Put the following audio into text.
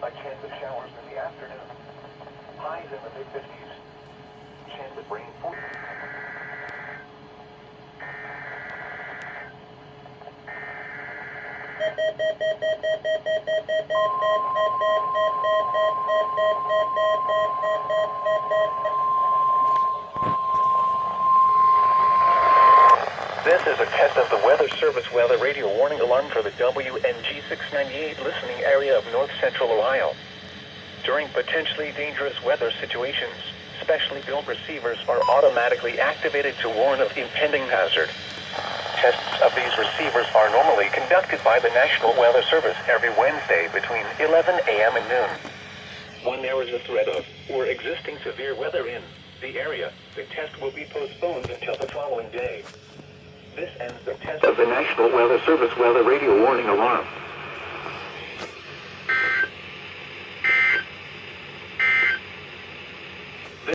A chance of showers in the afternoon. Highs in the mid-50s. Chance of rain 40. This is a test of the Weather Service weather radio warning alarm for the WNG698 listening area of north central Ohio. During potentially dangerous weather situations, specially built receivers are automatically activated to warn of impending hazard. Tests of these receivers are normally conducted by the National Weather Service every Wednesday between 11 a.m. and noon. When there is a threat of or existing severe weather in the area, the test will be postponed until the following day. This ends the test of the National Weather Service weather radio warning alarm.